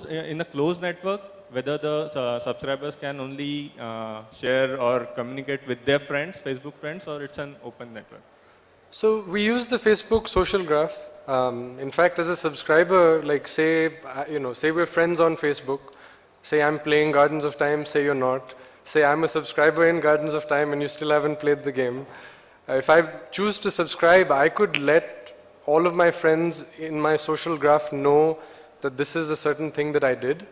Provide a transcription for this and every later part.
in a closed network, whether the subscribers can only share or communicate with their friends, Facebook friends, or it's an open network? So we use the Facebook social graph. In fact, as a subscriber, like say we're friends on Facebook. Say I'm playing Gardens of Time, say you're not. Say I'm a subscriber in Gardens of Time and you still haven't played the game. If I choose to subscribe, I could let all of my friends in my social graph know that this is a certain thing that I did.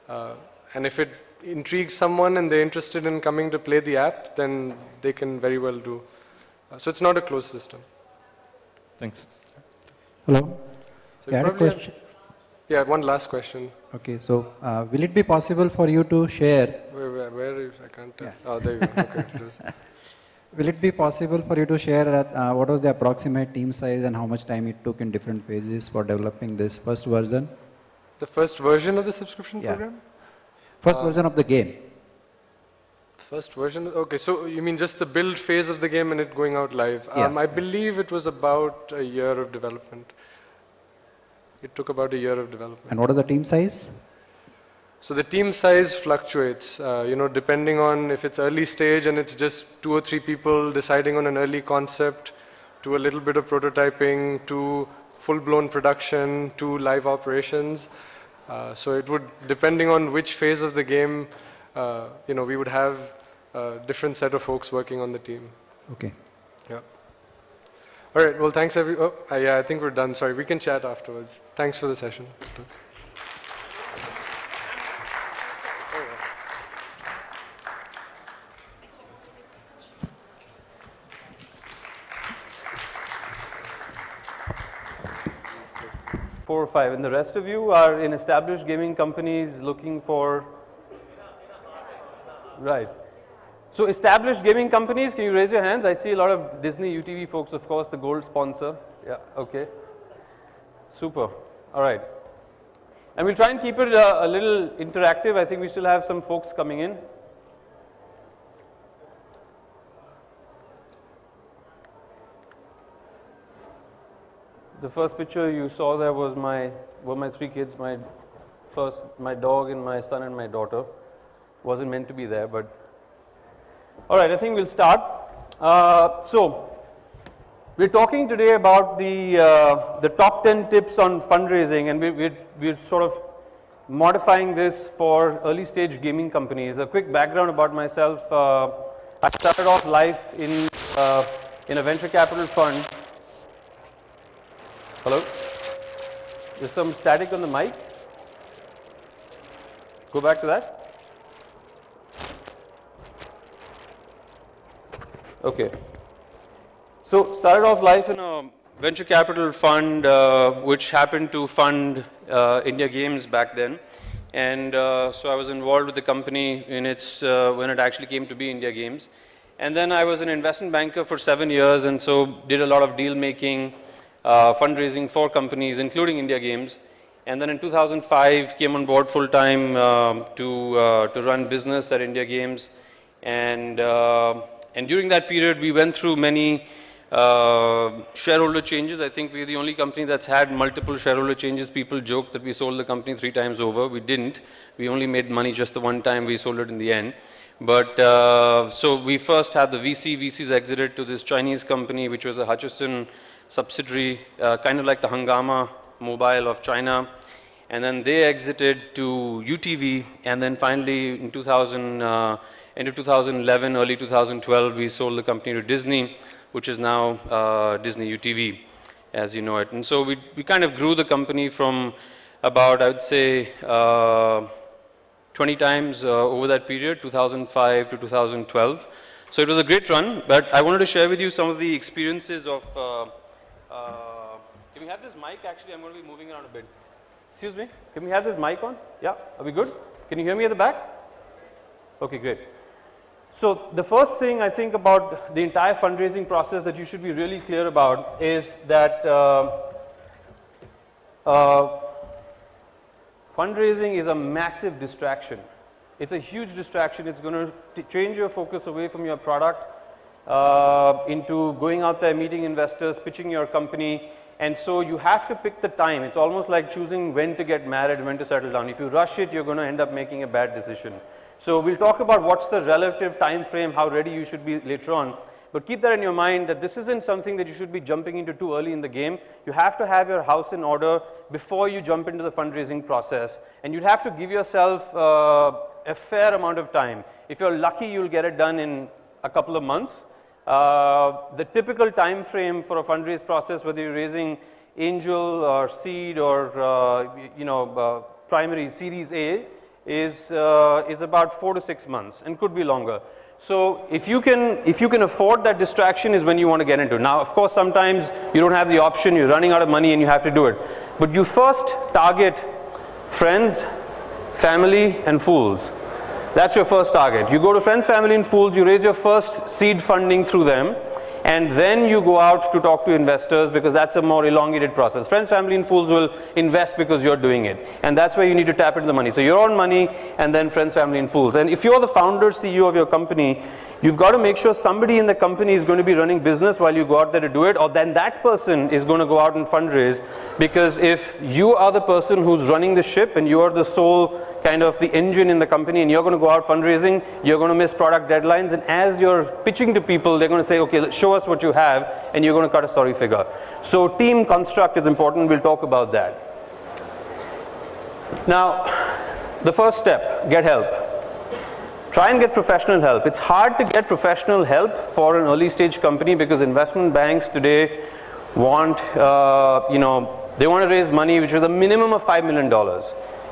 And if it intrigues someone and they're interested in coming to play the app, then they can very well do. So it's not a closed system. Thanks. Hello. So I had a question. Yeah, one last question. Okay, so will it be possible for you to share? Where is, I can't tell. Yeah. Oh, there you go. Okay. Will it be possible for you to share what was the approximate team size and how much time it took in different phases for developing this first version? The first version of the subscription program? First version of the game. First version? Okay, so you mean just the build phase of the game and it going out live? Yeah. I believe it was about a year of development. It took about a year of development. And what is the team size? So the team size fluctuates, depending on if it's early stage and it's just 2 or 3 people deciding on an early concept, to a little bit of prototyping, to full-blown production, to live operations. So it would, depending on which phase of the game, we would have a different set of folks working on the team. Okay. Yeah. All right, well, thanks I think we're done. Sorry, we can chat afterwards. Thanks for the session. Four or five, and the rest of you are in established gaming companies looking for, right. So established gaming companies, can you raise your hands? I see a lot of Disney UTV folks, of course, the gold sponsor. Yeah, okay. Super, all right. And we'll try and keep it a little interactive. I think we still have some folks coming in. The first picture you saw there was my 3 kids, my dog and my son and my daughter. Wasn't meant to be there, but all right, I think we'll start. So we're talking today about the top 10 tips on fundraising, and we're sort of modifying this for early stage gaming companies. A quick background about myself. I started off life in a venture capital fund. Hello? There's some static on the mic. Go back to that. Okay. So started off life in a venture capital fund which happened to fund India Games back then. And so I was involved with the company in its when it actually came to be India Games. And then I was an investment banker for 7 years, and so did a lot of deal making, fundraising for companies, including India Games. And then in 2005, came on board full time to run business at India Games. And during that period, we went through many shareholder changes. I think we're the only company that's had multiple shareholder changes. People joke that we sold the company 3 times over. We didn't. We only made money just the one time. We sold it in the end. But so we first had the VCs exited to this Chinese company, which was a Hutchison subsidiary, kind of like the Hungama Mobile of China. And then they exited to UTV. And then finally in end of 2011, early 2012, we sold the company to Disney, which is now Disney UTV, as you know it. And so we kind of grew the company from about, I would say, 20 times over that period, 2005 to 2012. So it was a great run, but I wanted to share with you some of the experiences of, can we have this mic? Actually, I'm going to be moving around a bit. Excuse me, can we have this mic on? Yeah, are we good? Can you hear me at the back? Okay, great. So the first thing I think about the entire fundraising process that you should be really clear about is that fundraising is a massive distraction. It's a huge distraction. It's going to change your focus away from your product into going out there, meeting investors, pitching your company, And so you have to pick the time. It's almost like choosing when to get married, when to settle down. If you rush it, you're going to end up making a bad decision. So we'll talk about what's the relative time frame, how ready you should be later on. But keep that in your mind that this isn't something that you should be jumping into too early in the game. You have to have your house in order before you jump into the fundraising process. And you'd have to give yourself a fair amount of time. If you're lucky, you'll get it done in a couple of months. The typical time frame for a fundraise process, whether you're raising angel or seed or primary Series A, is about 4 to 6 months and could be longer. So if you can afford that distraction is when you want to get into. Now, of course, sometimes you don't have the option, you're running out of money and you have to do it. But you first target friends, family, and fools. That's your first target. You go to friends, family, and fools, you raise your first seed funding through them, and then you go out to talk to investors because that's a more elongated process. Friends, family, and fools will invest because you're doing it. And that's where you need to tap into the money. So your own money and then friends, family, and fools. And if you're the founder, CEO of your company, you've got to make sure somebody in the company is going to be running business while you go out there to do it, or then that person is going to go out and fundraise. Because if you are the person who's running the ship and you are the sole kind of the engine in the company and you're going to go out fundraising, you're going to miss product deadlines, and as you're pitching to people, they're going to say, okay, show us what you have, and you're going to cut a sorry figure. So team construct is important. We'll talk about that. Now, the first step, get help. Try and get professional help. It's hard to get professional help for an early stage company because investment banks today want, they want to raise money which is a minimum of $5 million.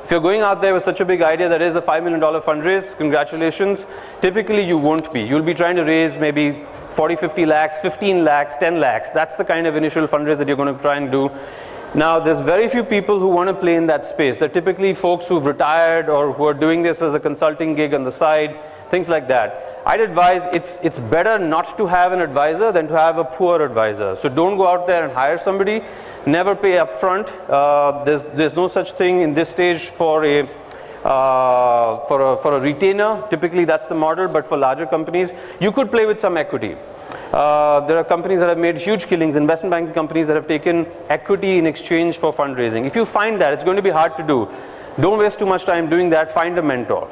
If you're going out there with such a big idea that is a $5 million fundraise, congratulations. Typically you won't be. You'll be trying to raise maybe 40, 50 lakhs, 15 lakhs, 10 lakhs. That's the kind of initial fundraise that you're going to try and do. Now, there's very few people who want to play in that space. They're typically folks who've retired or who are doing this as a consulting gig on the side, things like that. I'd advise it's better not to have an advisor than to have a poor advisor. So don't go out there and hire somebody. Never pay up front. There's no such thing in this stage for a retainer. Typically that's the model, but for larger companies, you could play with some equity. There are companies that have made huge killings, investment banking companies that have taken equity in exchange for fundraising. If you find that, it's going to be hard to do. Don't waste too much time doing that. Find a mentor.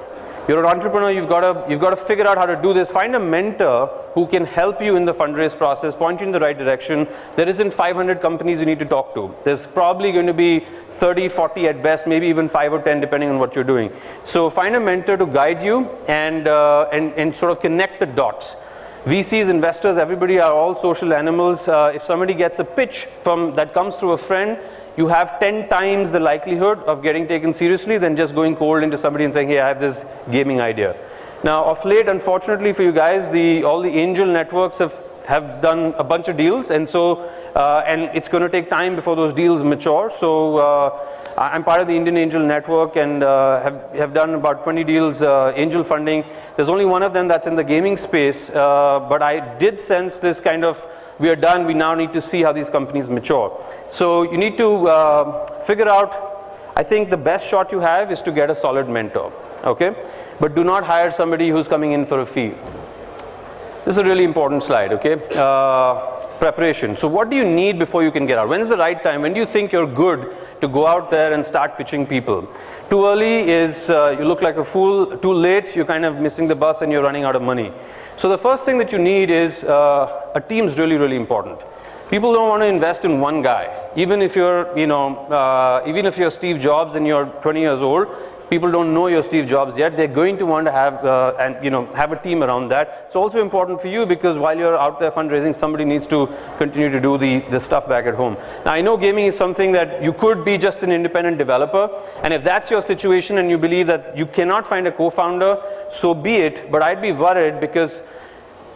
You're an entrepreneur, you've got to figure out how to do this. Find a mentor who can help you in the fundraise process, point you in the right direction. There isn't 500 companies you need to talk to. There's probably going to be 30, 40 at best, maybe even 5 or 10 depending on what you're doing. So find a mentor to guide you and sort of connect the dots. VCs, investors, everybody are all social animals. If somebody gets a pitch that comes through a friend, you have 10 times the likelihood of getting taken seriously than just going cold into somebody and saying, hey, I have this gaming idea. Now, of late, unfortunately for you guys, all the angel networks have done a bunch of deals, and so and it's going to take time before those deals mature. So I'm part of the Indian Angel Network and have done about 20 deals, angel funding. There's only one of them that's in the gaming space, but I did sense this kind of, we are done, we now need to see how these companies mature. So you need to figure out, I think the best shot you have is to get a solid mentor, okay? But do not hire somebody who's coming in for a fee. This is a really important slide, okay? Preparation. So what do you need before you can get out? When's the right time? When do you think you're good to go out there and start pitching people? Too early is you look like a fool. Too late, you're kind of missing the bus and you're running out of money. So the first thing that you need is a team is really, really important. People don't want to invest in one guy. Even if you're, even if you're Steve Jobs and you're 20 years old, people don't know you're Steve Jobs yet. They're going to want to have have a team around that. It's also important for you because while you're out there fundraising, somebody needs to continue to do the stuff back at home. Now I know gaming is something that you could be just an independent developer, and if that's your situation and you believe that you cannot find a co-founder, so be it. But I'd be worried because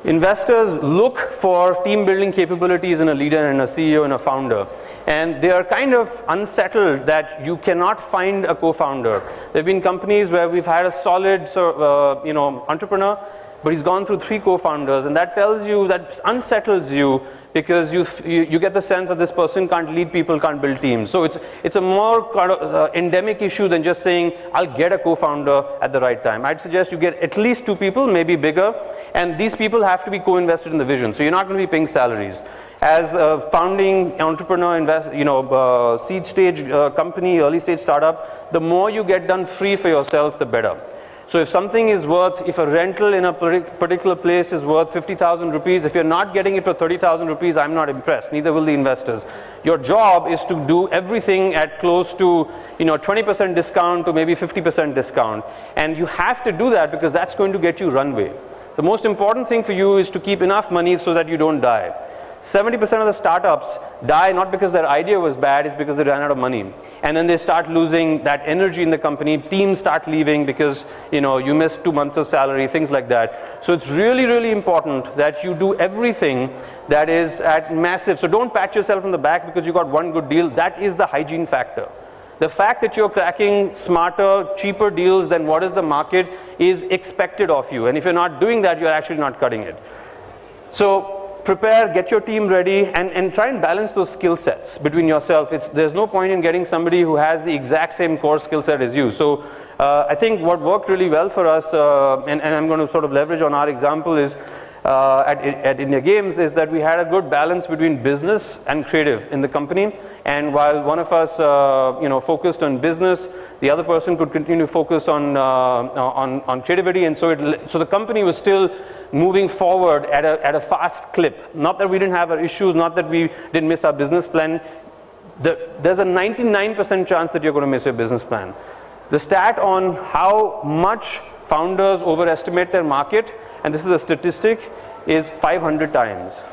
investors look for team building capabilities in a leader and a CEO and a founder. And they are kind of unsettled that you cannot find a co-founder. There have been companies where we've had a solid entrepreneur, but he's gone through 3 co-founders, and that tells you, that unsettles you, because you get the sense that this person can't lead people, can't build teams. So it's a more kind of endemic issue than just saying, I'll get a co-founder at the right time. I'd suggest you get at least 2 people, maybe bigger, and these people have to be co-invested in the vision. So you're not going to be paying salaries. As a founding entrepreneur, seed stage company, early stage startup, the more you get done free for yourself, the better. So if something is worth, if a rental in a particular place is worth 50,000 rupees, if you're not getting it for 30,000 rupees, I'm not impressed, neither will the investors. Your job is to do everything at close to 20% discount to maybe 50% discount. And you have to do that because that's going to get you runway. The most important thing for you is to keep enough money so that you don't die. 70% of the startups die not because their idea was bad, it's because they ran out of money. And then they start losing that energy in the company, teams start leaving because you missed 2 months of salary, things like that. So it's really, really important that you do everything that is at massive. So don't pat yourself on the back because you got one good deal. That is the hygiene factor. The fact that you're cracking smarter, cheaper deals than what is the market is expected of you. And if you're not doing that, you're actually not cutting it. So prepare, get your team ready, and try and balance those skill sets between yourself. There's no point in getting somebody who has the exact same core skill set as you. So I think what worked really well for us, and I'm going to sort of leverage on our example, is at India Games, is that we had a good balance between business and creative in the company. And while one of us focused on business, the other person could continue to focus on creativity. And so the company was still moving forward at a fast clip. Not that we didn't have our issues, not that we didn't miss our business plan. There's a 99% chance that you're going to miss your business plan. The stat on how much founders overestimate their market, and this is a statistic, is 500 times.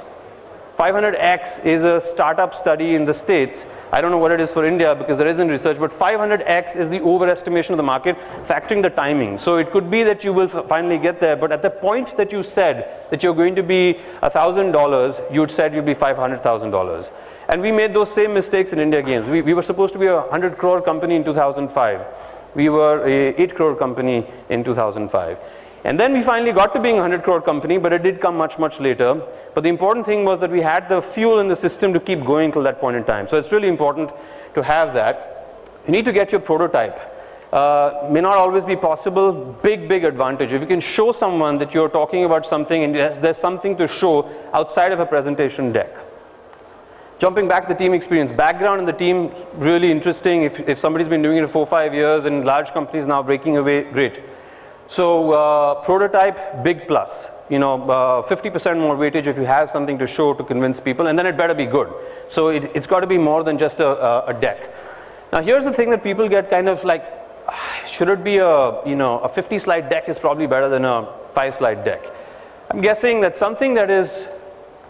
500x is a startup study in the States. I don't know what it is for India because there isn't research, but 500x is the overestimation of the market, factoring the timing. So it could be that you will finally get there, but at the point that you said that you're going to be $1,000, you'd said you'd be $500,000. And we made those same mistakes in India Games. We were supposed to be a 100 crore company in 2005. We were a 8 crore company in 2005. And then we finally got to being a 100 crore company, but it did come much, much later. But the important thing was that we had the fuel in the system to keep going till that point in time. So it's really important to have that. You need to get your prototype. May not always be possible. Big, big advantage. If you can show someone that you're talking about something and there's something to show outside of a presentation deck. Jumping back to the team experience, background in the team, really interesting. If somebody's been doing it for 4 or 5 years and large companies now breaking away, great. So prototype, big plus. 50% more weightage if you have something to show to convince people, and then it better be good. So it's got to be more than just a deck. Now here's the thing that people get kind of like, should it be a 50 slide deck is probably better than a 5 slide deck. I'm guessing that something that is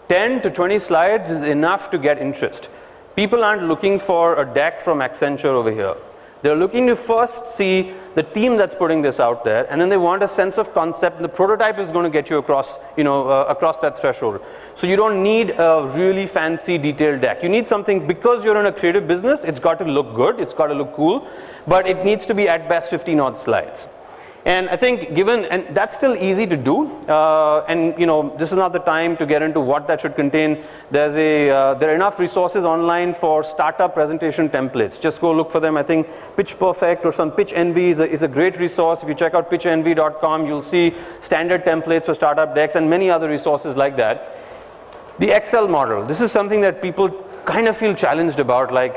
10 to 20 slides is enough to get interest. People aren't looking for a deck from Accenture over here. They're looking to first see the team that's putting this out there, and then they want a sense of concept, and the prototype is going to get you across, across that threshold. So you don't need a really fancy detailed deck. You need something, because you're in a creative business, it's got to look good, it's got to look cool, but it needs to be at best 15 odd slides. And I think and that's still easy to do, and this is not the time to get into what that should contain. There are enough resources online for startup presentation templates. Just go look for them. I think Pitch Perfect or some Pitch Envy is a great resource. If you check out pitchenvy.com, you'll see standard templates for startup decks and many other resources like that. The Excel model. This is something that people kind of feel challenged about, like,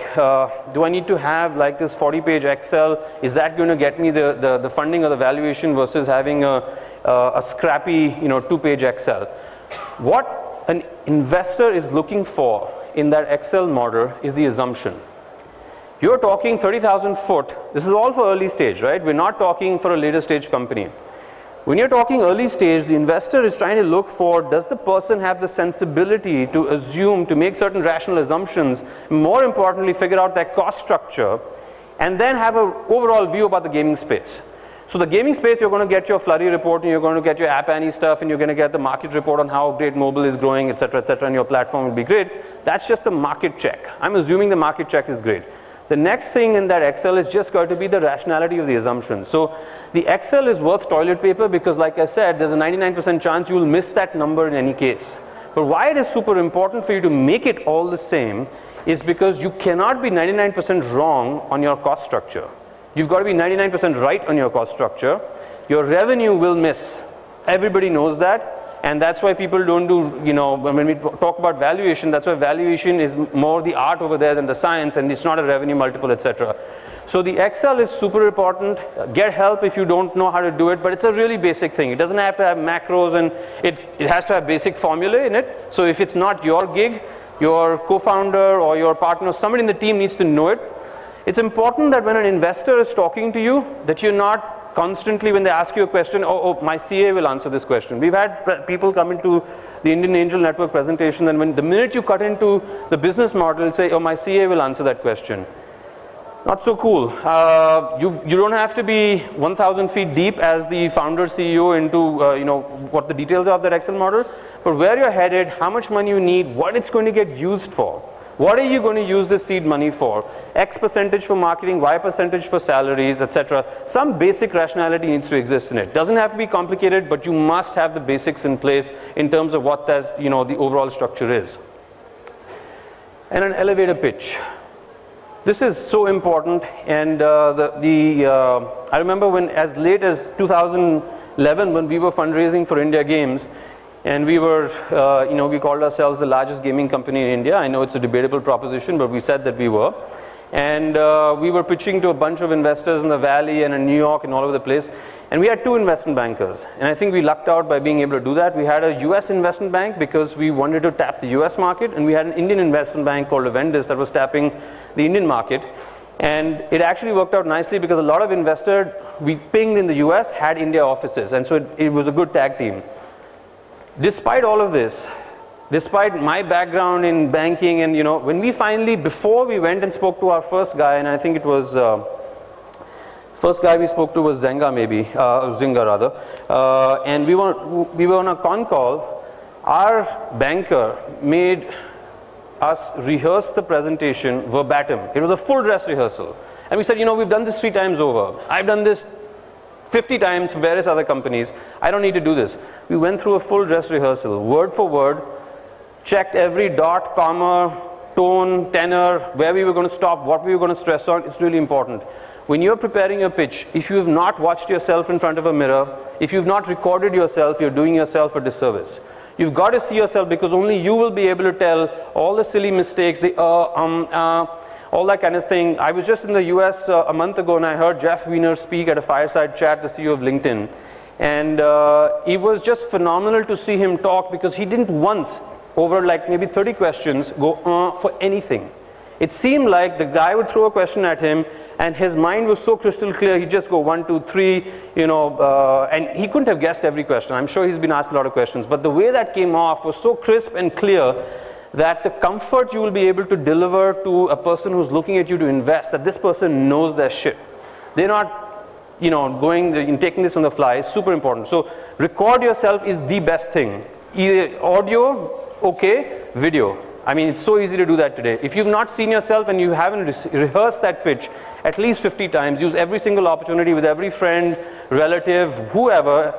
do I need to have like this 40-page Excel? Is that going to get me the funding or the valuation versus having a scrappy 2-page Excel? What an investor is looking for in that Excel model is the assumption. You're talking 30,000 foot. This is all for early stage, right? We're not talking for a later stage company. When you're talking early stage, the investor is trying to look for, does the person have the sensibility to assume, to make certain rational assumptions, more importantly, figure out their cost structure, and then have an overall view about the gaming space. So the gaming space, you're going to get your Flurry report, and you're going to get your App Annie stuff, and you're going to get the market report on how great mobile is growing, etc., and your platform will be great. That's just the market check. I'm assuming the market check is great. The next thing in that Excel is just going to be the rationality of the assumptions. So the Excel is worth toilet paper because, like I said, there's a 99% chance you will miss that number in any case. But why it is super important for you to make it all the same is because you cannot be 99% wrong on your cost structure. You've got to be 99% right on your cost structure. Your revenue will miss. Everybody knows that. And that's why people don't do, you know, when we talk about valuation, that's why valuation is more the art over there than the science, and it's not a revenue multiple, etc. So the Excel is super important. Get help if you don't know how to do it, but it's a really basic thing. It doesn't have to have macros, and it has to have basic formula in it. So if it's not your gig, your co-founder or your partner, somebody in the team needs to know it. It's important that when an investor is talking to you, that you're not constantly, when they ask you a question, oh, my CA will answer this question. We've had people come into the Indian Angel Network presentation, and when the minute you cut into the business model, say, oh, my CA will answer that question. Not so cool. You don't have to be 1,000 feet deep as the founder CEO into you know, what the details are of that Excel model, but where you're headed, how much money you need, what it's going to get used for. What are you going to use the seed money for? X percentage for marketing, Y percentage for salaries, etc. Some basic rationality needs to exist in it. Doesn't have to be complicated, but you must have the basics in place in terms of what that, you know, the overall structure is. And an elevator pitch. This is so important, and I remember when, as late as 2011, when we were fundraising for India Games, and we were, you know, we called ourselves the largest gaming company in India. I know it's a debatable proposition, but we said that we were. And we were pitching to a bunch of investors in the Valley and in New York and all over the place. And we had 2 investment bankers. And I think we lucked out by being able to do that. We had a US investment bank because we wanted to tap the US market. And we had an Indian investment bank called Avendus that was tapping the Indian market. And it actually worked out nicely because a lot of investors we pinged in the US had India offices. And so it was a good tag team. Despite all of this, despite my background in banking, and you know, when we finally, before we went and spoke to our first guy, and I think it was, first guy we spoke to was Zenga maybe, Zynga rather, and we were on a con call. Our banker made us rehearse the presentation verbatim. It was a full dress rehearsal. And we said, you know, we've done this 3 times over. I've done this 50 times for various other companies. I don't need to do this. We went through a full dress rehearsal, word for word, checked every dot, comma, tone, tenor, where we were going to stop, what we were going to stress on. It's really important. When you're preparing your pitch, if you have not watched yourself in front of a mirror, if you've not recorded yourself, you're doing yourself a disservice. You've got to see yourself, because only you will be able to tell all the silly mistakes, the all that kind of thing. I was just in the US a month ago, and I heard Jeff Weiner speak at a fireside chat, the CEO of LinkedIn. And it was just phenomenal to see him talk, because he didn't once, over like maybe 30 questions, go for anything. It seemed like the guy would throw a question at him, and his mind was so crystal clear, he'd just go 1, 2, 3, you know, and he couldn't have guessed every question. I'm sure he's been asked a lot of questions, but the way that came off was so crisp and clear that the comfort you will be able to deliver to a person who's looking at you to invest, that this person knows their shit. They're not, you know, going and taking this on the fly. Is super important. So record yourself is the best thing. Either audio, okay, video. I mean, it's so easy to do that today. If you've not seen yourself and you haven't rehearsed that pitch at least 50 times, use every single opportunity with every friend, relative, whoever,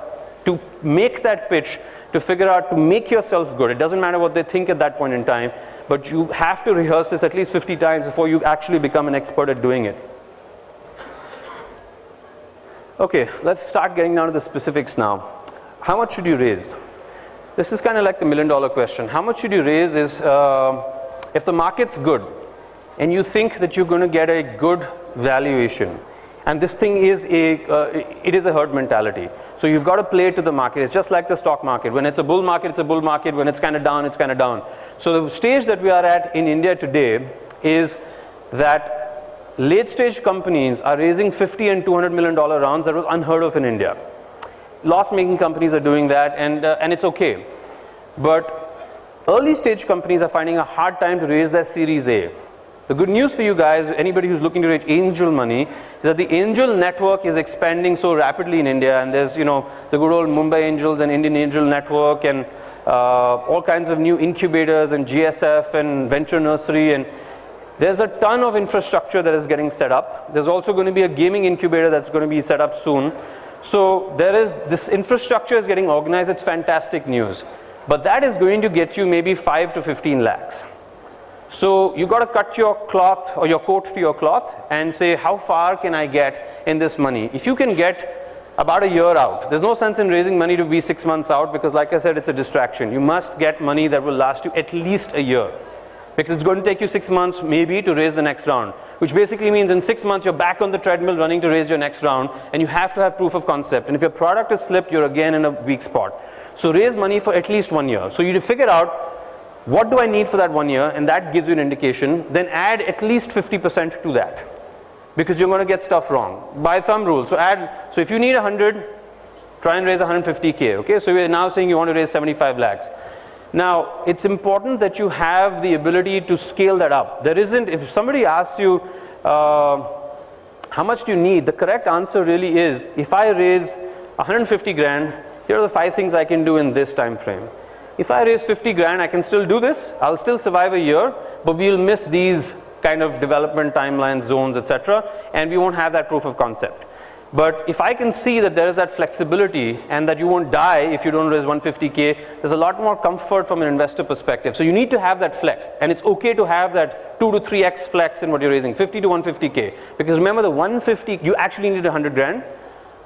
to make that pitch, to figure out, to make yourself good. It doesn't matter what they think at that point in time, but you have to rehearse this at least 50 times before you actually become an expert at doing it. Okay, let's start getting down to the specifics now. How much should you raise? This is kind of like the $1 million question. How much should you raise is, if the market's good, and you think that you're going to get a good valuation, and this thing is it is a herd mentality. So you've got to play to the market. It's just like the stock market. When it's a bull market, it's a bull market. When it's kind of down, it's kind of down. So the stage that we are at in India today is that late stage companies are raising $50 and $200 million rounds. That was unheard of in India. Loss-making companies are doing that, and it's okay. But early stage companies are finding a hard time to raise their Series A. The good news for you guys, anybody who's looking to raise angel money, is that the angel network is expanding so rapidly in India, and there's, you know, the good old Mumbai Angels and Indian Angel Network, and all kinds of new incubators and GSF and Venture Nursery, and there's a ton of infrastructure that is getting set up. There's also going to be a gaming incubator that's going to be set up soon. So there is, this infrastructure is getting organized. It's fantastic news. but that is going to get you maybe 5 to 15 lakhs. So you got to cut your cloth or your coat to your cloth and say, how far can I get in this money? If you can get about a year out, there's no sense in raising money to be 6 months out, because like I said, it's a distraction. You must get money that will last you at least a year, because it's going to take you 6 months maybe to raise the next round, which basically means in 6 months you're back on the treadmill running to raise your next round, and you have to have proof of concept. And if your product is slipped, you're again in a weak spot. So raise money for at least 1 year. So you figure out, what do I need for that 1 year? And that gives you an indication. Then add at least 50% to that, because you're going to get stuff wrong. By thumb rule. So if you need 100, try and raise 150K. Okay, so we're now saying you want to raise 75 lakhs. Now, it's important that you have the ability to scale that up. There isn't, if somebody asks you, how much do you need? The correct answer really is, if I raise 150 grand, here are the 5 things I can do in this time frame. If I raise 50 grand, I can still do this. I'll still survive a year, but we'll miss these kind of development timelines, zones, etc., and we won't have that proof of concept. But if I can see that there is that flexibility and that you won't die if you don't raise 150K, there's a lot more comfort from an investor perspective. So you need to have that flex, and it's okay to have that 2 to 3x flex in what you're raising, 50 to 150K. Because remember, the 150, you actually need 100 grand,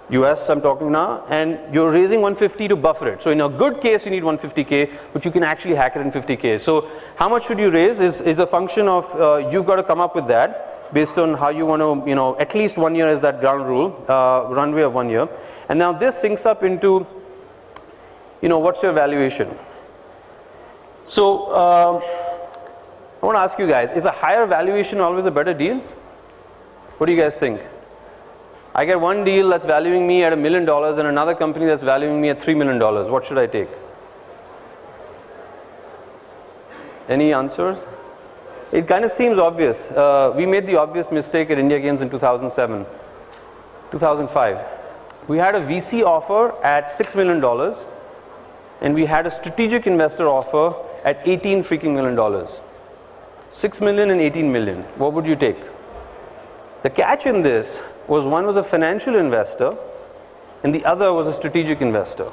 US I'm talking now, and you're raising 150 to buffer it. So in a good case, you need 150K, but you can actually hack it in 50K. So how much should you raise is a function of, you've got to come up with that based on how you want to, at least 1 year is that ground rule, runway of 1 year. And now this syncs up into, what's your valuation? So I want to ask you guys, is a higher valuation always a better deal? What do you guys think? I get one deal that's valuing me at $1 million and another company that's valuing me at $3 million. What should I take? Any answers? It kind of seems obvious. We made the obvious mistake at India Games in 2007, 2005. We had a VC offer at $6 million, and we had a strategic investor offer at $18 freaking million. 6 million and 18 million. What would you take? The catch in this was, one was a financial investor and the other was a strategic investor.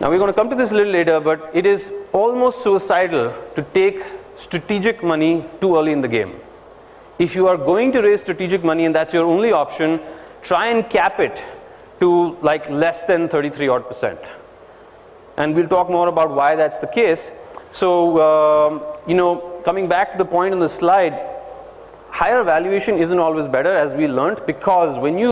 Now we're going to come to this a little later, but it is almost suicidal to take strategic money too early in the game. If you are going to raise strategic money and that's your only option, try and cap it to like less than 33%. And we'll talk more about why that's the case. So, coming back to the point on the slide, higher valuation isn't always better, as we learned, because when you